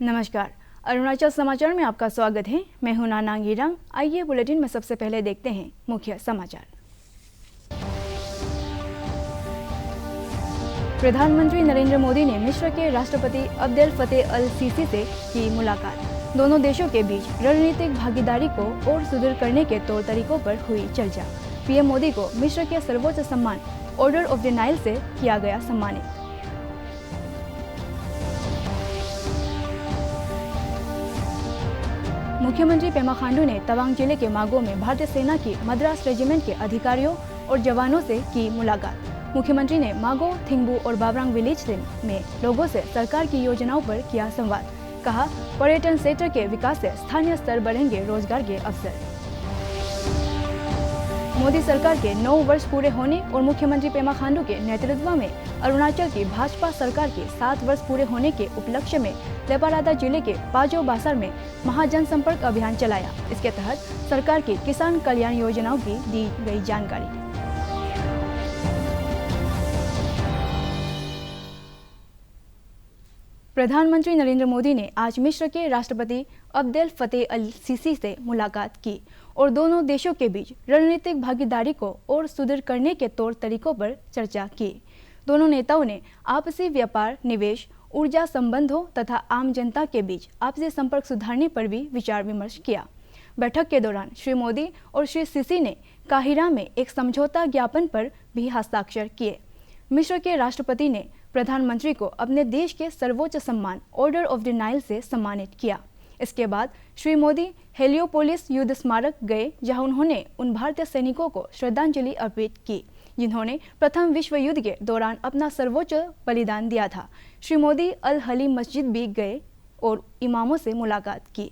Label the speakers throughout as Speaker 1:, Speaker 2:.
Speaker 1: नमस्कार, अरुणाचल समाचार में आपका स्वागत है। मैं हूं नानांग ईरांग। आइए बुलेटिन में सबसे पहले देखते हैं मुख्य समाचार। प्रधानमंत्री नरेंद्र मोदी ने मिस्र के राष्ट्रपति अब्देल फतेह अल सीसी से की मुलाकात। दोनों देशों के बीच रणनीतिक भागीदारी को और सुदृढ़ करने के तौर तरीकों पर हुई चर्चा। पीएम मोदी को मिस्र के सर्वोच्च सम्मान ऑर्डर ऑफ द नाइल से किया गया सम्मानित। मुख्यमंत्री पेमा खांडू ने तवांग जिले के मागो में भारतीय सेना की मद्रास रेजिमेंट के अधिकारियों और जवानों से की मुलाकात। मुख्यमंत्री ने मागो, थिंगबू और बाबरांग विलेज में लोगों से सरकार की योजनाओं पर किया संवाद। कहा, पर्यटन क्षेत्र के विकास से स्थानीय स्तर बढ़ेंगे रोजगार के अवसर। मोदी सरकार के 9 वर्ष पूरे होने और मुख्यमंत्री पेमा खांडू के नेतृत्व में अरुणाचल की भाजपा सरकार के 7 वर्ष पूरे होने के उपलक्ष्य में लेपारादा जिले के पाजो बाजार में महाजनसंपर्क अभियान चलाया। इसके तहत सरकार की किसान कल्याण योजनाओं की दी गई जानकारी। प्रधानमंत्री नरेंद्र मोदी ने आज मिस्र के राष्ट्रपति अब्देल फतेह अल सीसी से मुलाकात की और दोनों देशों के बीच रणनीतिक भागीदारी को और सुदृढ़ करने के तौर तरीकों पर चर्चा की। दोनों नेताओं ने आपसी व्यापार, निवेश, ऊर्जा संबंधों तथा आम जनता के बीच आपसी संपर्क सुधारने पर भी विचार विमर्श किया। बैठक के दौरान श्री मोदी और श्री सीसी ने काहिरा में एक समझौता ज्ञापन पर भी हस्ताक्षर किए। मिस्र के राष्ट्रपति ने प्रधानमंत्री को अपने देश के सर्वोच्च सम्मान ऑर्डर ऑफ द नाइल से सम्मानित किया। इसके बाद श्री मोदी हेलियोपोलिस युद्ध स्मारक गए, जहां उन्होंने उन भारतीय सैनिकों को श्रद्धांजलि अर्पित की जिन्होंने प्रथम विश्व युद्ध के दौरान अपना सर्वोच्च बलिदान दिया था। श्री मोदी अल हलीम मस्जिद भी गए और इमामों से मुलाकात की।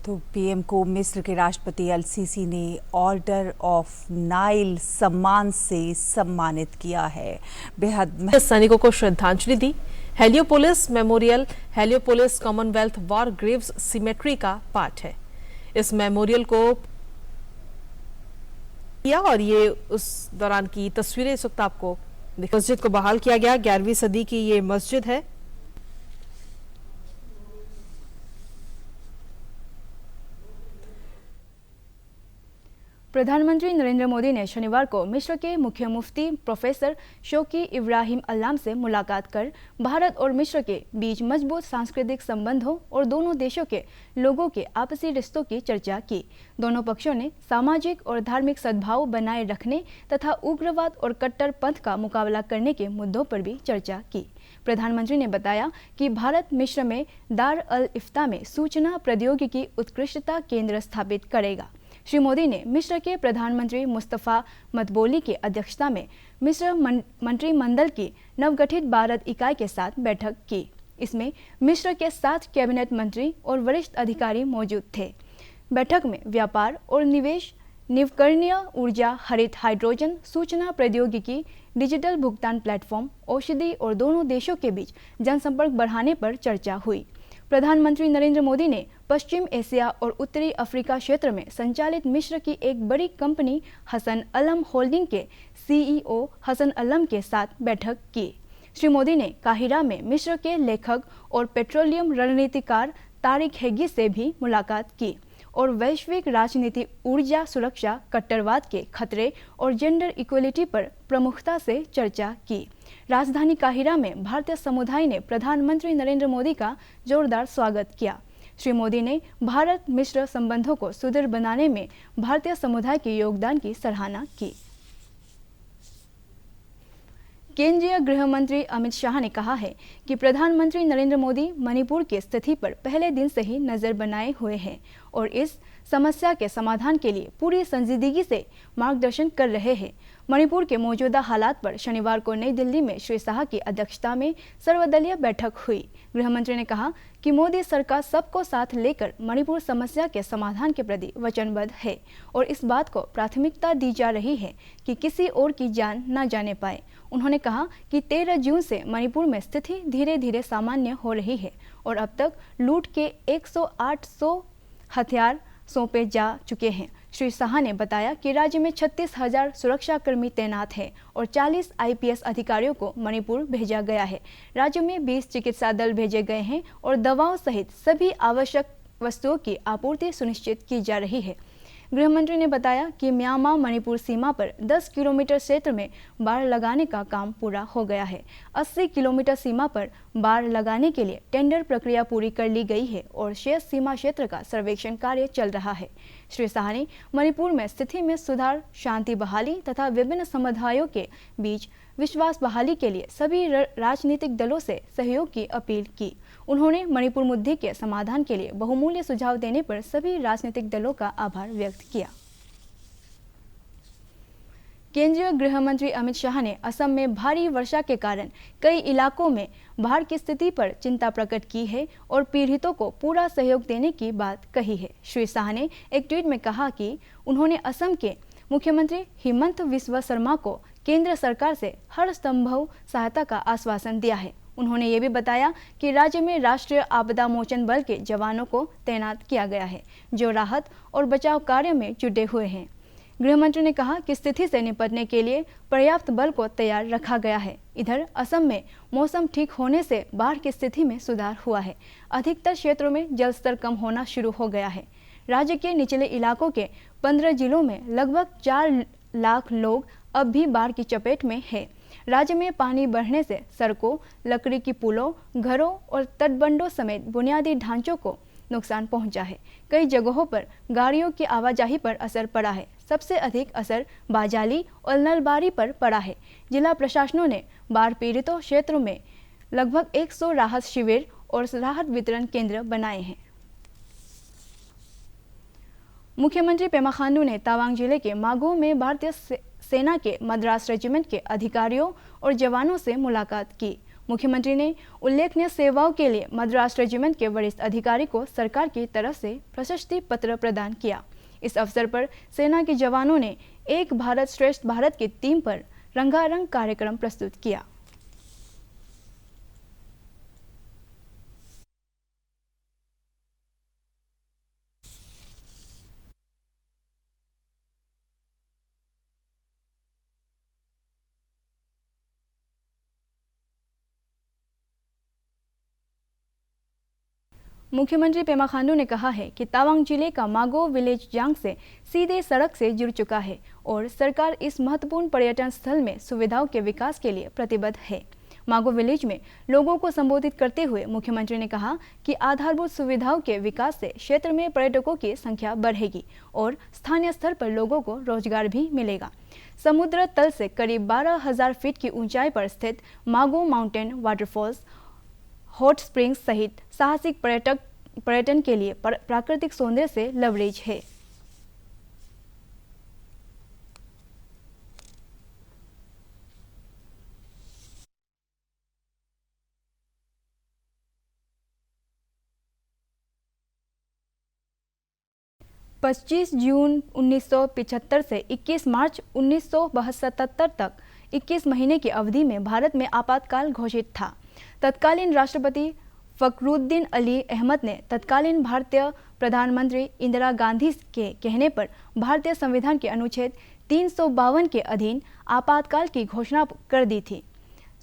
Speaker 2: तो पीएम को मिस्र के राष्ट्रपति अल सीसी ने ऑर्डर ऑफ नाइल सम्मान से सम्मानित किया है। बेहद
Speaker 3: सैनिकों को श्रद्धांजलि दी। Heliopolis memorial Heliopolis Commonwealth war graves cemetery का पार्ट है। इस मेमोरियल को किया और ये उस दौरान की तस्वीरें इस वक्त आपको मस्जिद को बहाल किया गया। 11वीं सदी की ये मस्जिद है।
Speaker 1: प्रधानमंत्री नरेंद्र मोदी ने शनिवार को मिस्र के मुख्य मुफ्ती प्रोफेसर शौकी इब्राहिम अल्लाम से मुलाकात कर भारत और मिस्र के बीच मजबूत सांस्कृतिक संबंधों और दोनों देशों के लोगों के आपसी रिश्तों की चर्चा की। दोनों पक्षों ने सामाजिक और धार्मिक सद्भाव बनाए रखने तथा उग्रवाद और कट्टरपंथ का मुकाबला करने के मुद्दों पर भी चर्चा की। प्रधानमंत्री ने बताया कि भारत मिस्र में दार अल इफ्ता में सूचना प्रौद्योगिकी उत्कृष्टता केंद्र स्थापित करेगा। श्री मोदी ने मिस्र के प्रधानमंत्री मुस्तफा मदबोली की अध्यक्षता में मिस्र मंत्रिमंडल की नवगठित भारत इकाई के साथ बैठक की। इसमें मिस्र के 7 कैबिनेट मंत्री और वरिष्ठ अधिकारी मौजूद थे। बैठक में व्यापार और निवेश, नवीकरणीय ऊर्जा, हरित हाइड्रोजन, सूचना प्रौद्योगिकी, डिजिटल भुगतान प्लेटफॉर्म, औषधि और दोनों देशों के बीच जनसंपर्क बढ़ाने पर चर्चा हुई। प्रधानमंत्री नरेंद्र मोदी ने पश्चिम एशिया और उत्तरी अफ्रीका क्षेत्र में संचालित मिस्र की एक बड़ी कंपनी हसन अलम होल्डिंग के सीईओ हसन अलम के साथ बैठक की। श्री मोदी ने काहिरा में मिस्र के लेखक और पेट्रोलियम रणनीतिकार तारिक हेगी से भी मुलाकात की और वैश्विक राजनीति, ऊर्जा सुरक्षा, कट्टरवाद के खतरे और जेंडर इक्वलिटी पर प्रमुखता से चर्चा की। राजधानी काहिरा में भारतीय समुदाय ने प्रधानमंत्री नरेंद्र मोदी का जोरदार स्वागत किया। श्री मोदी ने भारत मिस्र संबंधों को सुदृढ़ बनाने में भारतीय समुदाय के योगदान की सराहना की। केंद्रीय गृह मंत्री अमित शाह ने कहा है कि प्रधानमंत्री नरेंद्र मोदी मणिपुर की स्थिति पर पहले दिन से ही नजर बनाए हुए हैं और इस समस्या के समाधान के लिए पूरी संजीदगी से मार्गदर्शन कर रहे हैं। मणिपुर के मौजूदा हालात पर शनिवार को नई दिल्ली में श्री शाह की अध्यक्षता में सर्वदलीय बैठक हुई। गृह मंत्री ने कहा कि मोदी सरकार सबको साथ लेकर मणिपुर समस्या के समाधान के प्रति वचनबद्ध है और इस बात को प्राथमिकता दी जा रही है कि किसी और की जान न जाने पाए। उन्होंने कहा कि 13 जून से मणिपुर में स्थिति धीरे धीरे सामान्य हो रही है और अब तक लूट के 108 हथियार सौंपे जा चुके हैं। श्री शाह ने बताया कि राज्य में 36,000 सुरक्षाकर्मी तैनात हैं और 40 IPS अधिकारियों को मणिपुर भेजा गया है। राज्य में 20 चिकित्सा दल भेजे गए हैं और दवाओं सहित सभी आवश्यक वस्तुओं की आपूर्ति सुनिश्चित की जा रही है। गृह मंत्री ने बताया कि म्यांमार मणिपुर सीमा पर 10 किलोमीटर क्षेत्र में बाड़ लगाने का काम पूरा हो गया है। 80 किलोमीटर सीमा पर बाड़ लगाने के लिए टेंडर प्रक्रिया पूरी कर ली गई है और शेष सीमा क्षेत्र का सर्वेक्षण कार्य चल रहा है। श्री शाह ने मणिपुर में स्थिति में सुधार, शांति बहाली तथा विभिन्न समुदायों के बीच विश्वास बहाली के लिए सभी राजनीतिक दलों से सहयोग की अपील की। उन्होंने मणिपुर मुद्दे के समाधान के लिए बहुमूल्य सुझाव देने पर सभी राजनीतिक दलों का आभार व्यक्त किया। केंद्रीय गृह मंत्री अमित शाह ने असम में भारी वर्षा के कारण कई इलाकों में बाढ़ की स्थिति पर चिंता प्रकट की है और पीड़ितों को पूरा सहयोग देने की बात कही है। श्री शाह ने एक ट्वीट में कहा कि उन्होंने असम के मुख्यमंत्री हिमंत बिस्वा शर्मा को केंद्र सरकार से हर संभव सहायता का आश्वासन दिया है। उन्होंने ये भी बताया कि राज्य में राष्ट्रीय आपदा मोचन बल के जवानों को तैनात किया गया है, जो राहत और बचाव कार्य में जुटे हुए हैं। गृह मंत्री ने कहा कि स्थिति से निपटने के लिए पर्याप्त बल को तैयार रखा गया है। इधर असम में मौसम ठीक होने से बाढ़ की स्थिति में सुधार हुआ है। अधिकतर क्षेत्रों में जलस्तर कम होना शुरू हो गया है। राज्य के निचले इलाकों के 15 जिलों में लगभग 4 लाख लोग अब भी बाढ़ की चपेट में है। राज्य में पानी बढ़ने से सड़कों, लकड़ी की पुलों, घरों और तटबंधों समेत बुनियादी ढांचों को नुकसान पहुंचा है। कई जगहों पर गाड़ियों की आवाजाही पर असर पड़ा है। सबसे अधिक असर बाजाली और नलबारी पर पड़ा है। जिला प्रशासनों ने बाढ़ पीड़ितों क्षेत्रों में लगभग 100 राहत शिविर और राहत वितरण केंद्र बनाए हैं। मुख्यमंत्री पेमा खांडू ने तवांग जिले के मागो में भारतीय सेना के मद्रास रेजिमेंट के अधिकारियों और जवानों से मुलाकात की। मुख्यमंत्री ने उल्लेखनीय सेवाओं के लिए मद्रास रेजिमेंट के वरिष्ठ अधिकारी को सरकार की तरफ से प्रशस्ति पत्र प्रदान किया। इस अवसर पर सेना के जवानों ने एक भारत श्रेष्ठ भारत की थीम पर रंगारंग कार्यक्रम प्रस्तुत किया। मुख्यमंत्री पेमा खांडू ने कहा है कि तवांग जिले का मागो विलेज जांग से सीधे सड़क से जुड़ चुका है और सरकार इस महत्वपूर्ण पर्यटन स्थल में सुविधाओं के विकास के लिए प्रतिबद्ध है। मागो विलेज में लोगों को संबोधित करते हुए मुख्यमंत्री ने कहा कि आधारभूत सुविधाओं के विकास से क्षेत्र में पर्यटकों की संख्या बढ़ेगी और स्थानीय स्तर पर लोगों को रोजगार भी मिलेगा। समुद्र तल से करीब 12,000 फीट की ऊंचाई पर स्थित मागो माउंटेन वाटरफॉल्स, हॉट स्प्रिंग्स सहित साहसिक पर्यटन के लिए प्राकृतिक सौंदर्य से लबरेज है। पच्चीस जून 1975 से 21 मार्च 1977 तक 21 महीने की अवधि में भारत में आपातकाल घोषित था। तत्कालीन राष्ट्रपति फखरुद्दीन अली अहमद ने तत्कालीन भारतीय प्रधानमंत्री इंदिरा गांधी के कहने पर भारतीय संविधान के अनुच्छेद 352 के अधीन आपातकाल की घोषणा कर दी थी।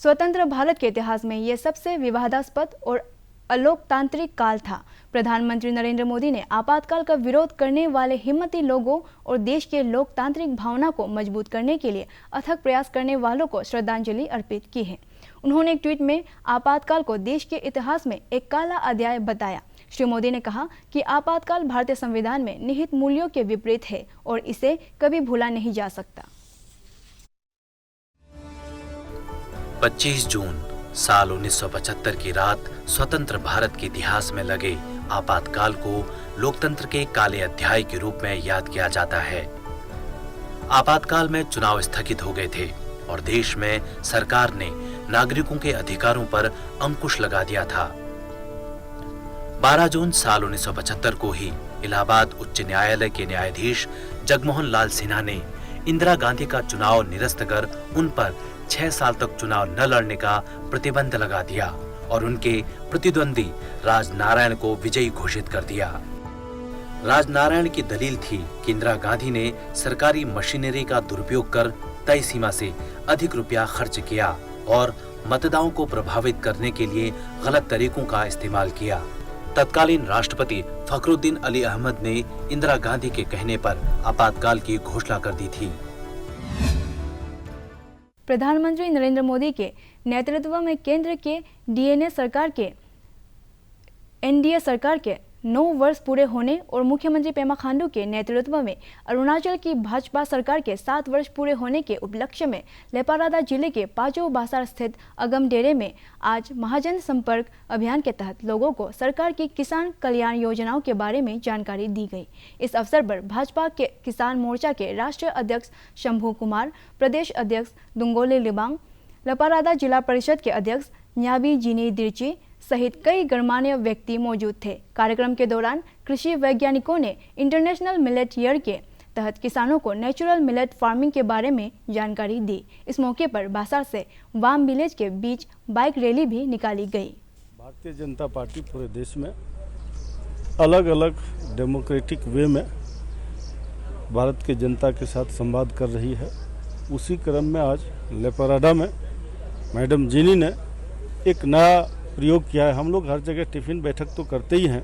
Speaker 1: स्वतंत्र भारत के इतिहास में यह सबसे विवादास्पद और अलोकतांत्रिक काल था। प्रधानमंत्री नरेंद्र मोदी ने आपातकाल का विरोध करने वाले हिम्मती लोगों और देश के लोकतांत्रिक भावना को मजबूत करने के लिए अथक प्रयास करने वालों को श्रद्धांजलि अर्पित की है। उन्होंने एक ट्वीट में आपातकाल को देश के इतिहास में एक काला अध्याय बताया। श्री मोदी ने कहा कि आपातकाल भारतीय संविधान में निहित मूल्यों के विपरीत है और इसे कभी भूला नहीं जा सकता।
Speaker 4: 25 जून साल 1975 की रात स्वतंत्र भारत के इतिहास में लगे आपातकाल को लोकतंत्र के काले अध्याय के रूप में याद किया जाता है। आपातकाल में चुनाव स्थगित हो गए थे और देश में सरकार ने नागरिकों के अधिकारों पर अंकुश लगा दिया था। 12 जून साल 1975 को ही इलाहाबाद उच्च न्यायालय के न्यायाधीश जगमोहन लाल सिन्हा ने इंदिरा गांधी का चुनाव निरस्त कर उन पर 6 साल तक चुनाव न लड़ने का प्रतिबंध लगा दिया और उनके प्रतिद्वंदी राजनारायण को विजयी घोषित कर दिया। राजनारायण की दलील थी कि इंदिरा गांधी ने सरकारी मशीनरी का दुरुपयोग कर तय सीमा से अधिक रुपया खर्च किया और मतदाताओं को प्रभावित करने के लिए गलत तरीकों का इस्तेमाल किया। तत्कालीन राष्ट्रपति फखरुद्दीन अली अहमद ने इंदिरा गांधी के कहने पर आपातकाल की घोषणा कर दी थी।
Speaker 1: प्रधानमंत्री नरेंद्र मोदी के नेतृत्व में केंद्र के एनडीए सरकार के 9 वर्ष पूरे होने और मुख्यमंत्री पेमा खांडू के नेतृत्व में अरुणाचल की भाजपा सरकार के 7 वर्ष पूरे होने के उपलक्ष्य में लेपारादा जिले के पाजो बाजार स्थित अगम डेरे में आज महाजन संपर्क अभियान के तहत लोगों को सरकार की किसान कल्याण योजनाओं के बारे में जानकारी दी गई। इस अवसर पर भाजपा के किसान मोर्चा के राष्ट्रीय अध्यक्ष शंभू कुमार, प्रदेश अध्यक्ष दुंगोले लिबांग, लेपारादा जिला परिषद के अध्यक्ष न्याबी जिनी दिर्ची सहित कई गणमान्य व्यक्ति मौजूद थे। कार्यक्रम के दौरान कृषि वैज्ञानिकों ने इंटरनेशनल मिलेट ईयर के तहत किसानों को नेचुरल मिलेट फार्मिंग के बारे में जानकारी दी। इस मौके पर बासार से वाम विलेज के बीच बाइक रैली भी निकाली गई।
Speaker 5: भारतीय जनता पार्टी पूरे देश में अलग अलग डेमोक्रेटिक वे में भारत की जनता के साथ संवाद कर रही है। उसी क्रम में आज लेपाराडा में मैडम जिनी ने एक नया प्रयोग किया है। हम लोग हर जगह टिफ़िन बैठक तो करते ही हैं,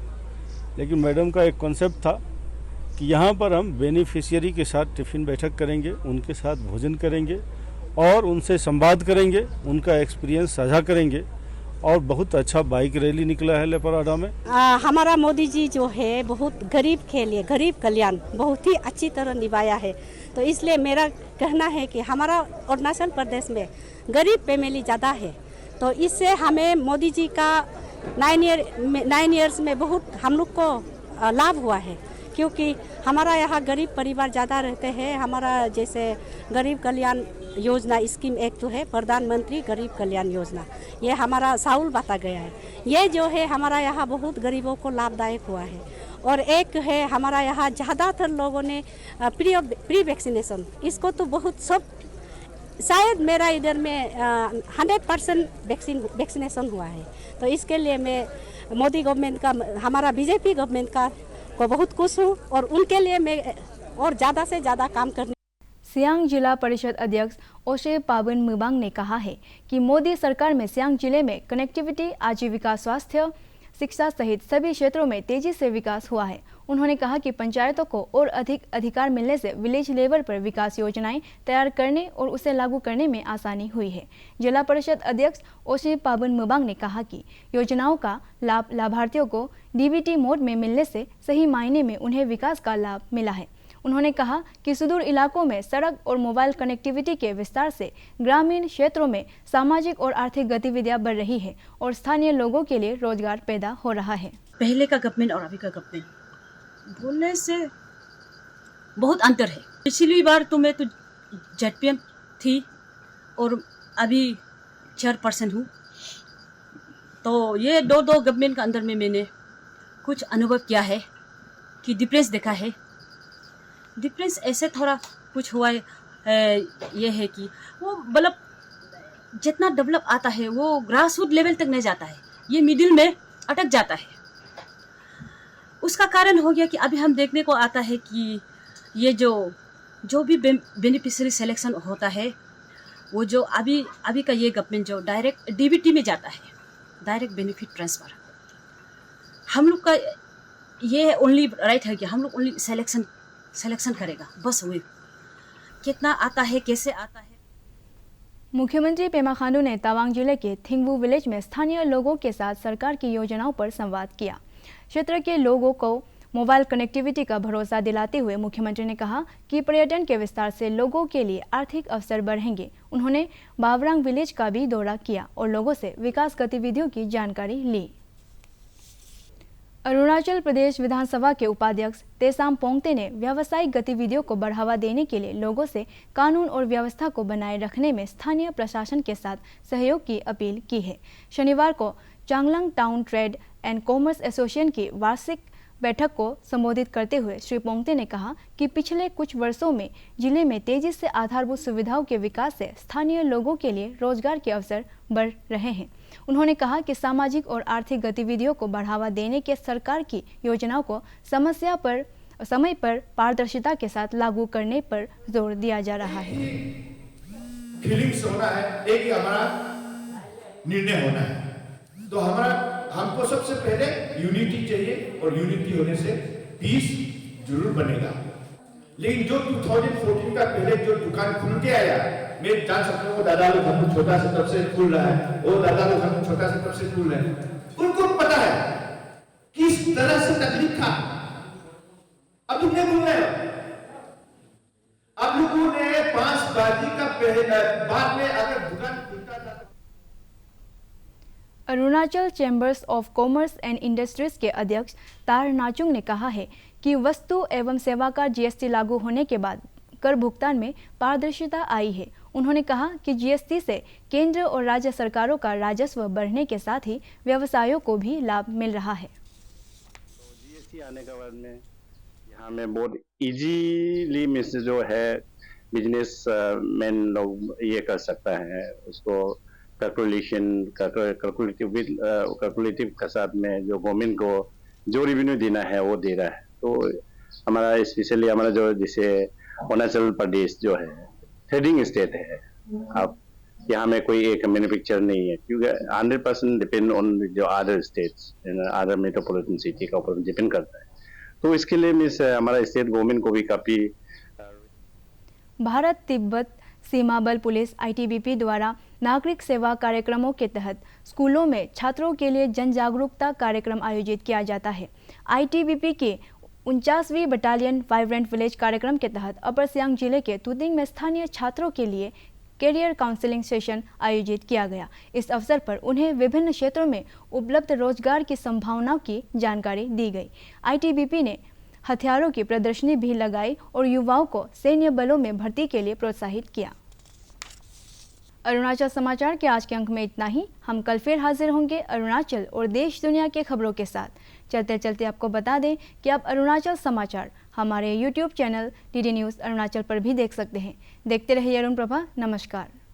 Speaker 5: लेकिन मैडम का एक कॉन्सेप्ट था कि यहाँ पर हम बेनिफिशियरी के साथ टिफ़िन बैठक करेंगे, उनके साथ भोजन करेंगे और उनसे संवाद करेंगे, उनका एक्सपीरियंस साझा करेंगे और बहुत अच्छा बाइक रैली निकला है लेपाराडा में।
Speaker 6: हमारा मोदी जी जो है बहुत गरीब के लिए गरीब कल्याण बहुत ही अच्छी तरह निभाया है। तो इसलिए मेरा कहना है कि हमारा अरुणाचल प्रदेश में गरीब फैमिली ज़्यादा है, तो इससे हमें मोदी जी का 9 इयर्स में बहुत हम लोग को लाभ हुआ है, क्योंकि हमारा यहाँ गरीब परिवार ज़्यादा रहते हैं। हमारा जैसे गरीब कल्याण योजना स्कीम एक तो है प्रधानमंत्री गरीब कल्याण योजना, ये हमारा साउल बांटा गया है। ये जो है हमारा यहाँ बहुत गरीबों को लाभदायक हुआ है। और एक है हमारा यहाँ ज़्यादातर लोगों ने प्री वैक्सीनेशन, इसको तो बहुत सब शायद मेरा इधर में 100% वैक्सीनेशन हुआ है। तो इसके लिए मैं मोदी गवर्नमेंट का, हमारा बीजेपी गवर्नमेंट का को बहुत खुश हूँ और उनके लिए मैं और ज़्यादा से ज़्यादा काम करने।
Speaker 1: सियांग जिला परिषद अध्यक्ष ओशे पाबन मुबांग ने कहा है कि मोदी सरकार में सियांग जिले में कनेक्टिविटी, आजीविका, स्वास्थ्य, शिक्षा सहित सभी क्षेत्रों में तेजी से विकास हुआ है। उन्होंने कहा कि पंचायतों को और अधिक अधिकार मिलने से विलेज लेवल पर विकास योजनाएं तैयार करने और उसे लागू करने में आसानी हुई है। जिला परिषद अध्यक्ष ओशे पाबन मुबांग ने कहा कि योजनाओं का लाभ लाभार्थियों को डीबीटी मोड में मिलने से सही मायने में उन्हें विकास का लाभ मिला है। उन्होंने कहा कि सुदूर इलाकों में सड़क और मोबाइल कनेक्टिविटी के विस्तार से ग्रामीण क्षेत्रों में सामाजिक और आर्थिक गतिविधियां बढ़ रही है और स्थानीय लोगों के लिए रोजगार पैदा हो रहा है।
Speaker 7: पहले का गवर्नमेंट और अभी का गवर्नमेंट बोलने से बहुत अंतर है। पिछली बार तो मैं तो जेडपीएम थी और अभी चेयरपर्सन हूँ, तो ये दो गवर्नमेंट के अंदर में मैंने कुछ अनुभव किया है कि डिफरेंस देखा है। डिफरेंस ऐसे थोड़ा कुछ हुआ है, ये है कि वो मतलब जितना डेवलप आता है वो ग्रास रूट लेवल तक नहीं जाता है, ये मिडिल में अटक जाता है। उसका कारण हो गया कि अभी हम देखने को आता है कि ये जो भी बेनिफिशियरी सिलेक्शन होता है, वो जो अभी का ये गवर्नमेंट जो डायरेक्ट डीबीटी में जाता है, डायरेक्ट बेनिफिट ट्रांसफ़र, हम लोग का ये ओनली राइट है कि हम लोग ओनली सिलेक्शन करेगा, बस वही कितना आता है, कैसे आता है।
Speaker 1: मुख्यमंत्री पेमा खांडू ने तवांग जिले के थिंगबू विलेज में स्थानीय लोगों के साथ सरकार की योजनाओं पर संवाद किया। क्षेत्र के लोगों को मोबाइल कनेक्टिविटी का भरोसा दिलाते हुए मुख्यमंत्री ने कहा कि पर्यटन के विस्तार से लोगों के लिए आर्थिक अवसर बढ़ेंगे। उन्होंने बावरांग विलेज का भी दौरा किया और लोगों से विकास गतिविधियों की जानकारी ली। अरुणाचल प्रदेश विधानसभा के उपाध्यक्ष तेसाम पोंगते ने व्यावसायिक गतिविधियों को बढ़ावा देने के लिए लोगों से कानून और व्यवस्था को बनाए रखने में स्थानीय प्रशासन के साथ सहयोग की अपील की है। शनिवार को Changlang town trade and commerce association की वार्षिक बैठक को संबोधित करते हुए श्री पोंगते ने कहा कि पिछले कुछ वर्षों में जिले में तेजी से आधारभूत सुविधाओं के विकास से स्थानीय लोगों के लिए रोजगार के अवसर बढ़ रहे हैं। उन्होंने कहा कि सामाजिक और आर्थिक गतिविधियों को बढ़ावा देने के सरकार की योजनाओं को समय पर पारदर्शिता के साथ लागू करने पर जोर दिया जा रहा है।
Speaker 8: फीलिंग्स होना है, एक ही हमारा निर्णय होना है। तो हमको सबसे पहले यूनिटी चाहिए और यूनिटी होने से पीस जरूर बनेगा। लेकिन जो 2014 का पहले जो दुकान खुल के आया, मैं जान सकता हूँ दादा लोग हम छोटा से तब से खुल रहा है, वो दादा लोग हम छोटा से तब से खुल रहे हैं, उनको पता है किस तरह से तकलीफ था। अब तुम नहीं भूल रहे हो, अब लोगों ने 5 बाजी का बाद में अगर दुकान खुलता था।
Speaker 1: Arunachal chambers of commerce and industries के अध्यक्ष तार नाचुंग ने कहा है कि वस्तु एवं सेवा कर जीएसटी लागू होने के बाद कर भुगतान में पारदर्शिता आई है। उन्होंने कहा कि जीएसटी से केंद्र और राज्य सरकारों का राजस्व बढ़ने के साथ ही व्यवसायों को भी लाभ मिल रहा है।
Speaker 9: तो जीएसटी आने के बाद में यहाँ में बहुत इजीली मिस जो है बिजनेस मैन लोग ये कर सकता है, उसको कैलकुलेटिव के साथ में जो गवर्नमेंट को जो रेवेन्यू देना है वो दे रहा है। तो हमारा स्पेशली हमारा जो जैसे अरुणाचल प्रदेश जो है ट्रेडिंग स्टेट है, अब यहाँ में कोई एक मैन्युफैक्चर नहीं है क्योंकि 100% डिपेंड ऑन जो other states other metropolitan city का ऊपर डिपेंड करता है। तो इसके लिए मिस हमारा स्टेट गवर्नमेंट को भी काफी
Speaker 1: भारत तिब्बत सीमा बल पुलिस ITBP द्वारा नागरिक सेवा कार्यक्रमों के तहत स्कूलों में छात्रों के लिए जन जागरूकता कार्यक्रम आयोजित किया जाता है। ITBP के 49वीं बटालियन वाइब्रेंट विलेज कार्यक्रम के तहत अपर सियांग जिले के तुतिंग में स्थानीय छात्रों के लिए कैरियर काउंसलिंग सेशन आयोजित किया गया। इस अवसर पर उन्हें विभिन्न क्षेत्रों में उपलब्ध रोजगार की संभावनाओं की जानकारी दी गई। ITBP ने हथियारों की प्रदर्शनी भी लगाई और युवाओं को सैन्य बलों में भर्ती के लिए प्रोत्साहित किया। अरुणाचल समाचार के आज के अंक में इतना ही। हम कल फिर हाजिर होंगे अरुणाचल और देश दुनिया के खबरों के साथ। चलते चलते आपको बता दें कि आप अरुणाचल समाचार हमारे YouTube channel DD news Arunachal पर भी देख सकते हैं। देखते रहिए अरुण प्रभा। नमस्कार।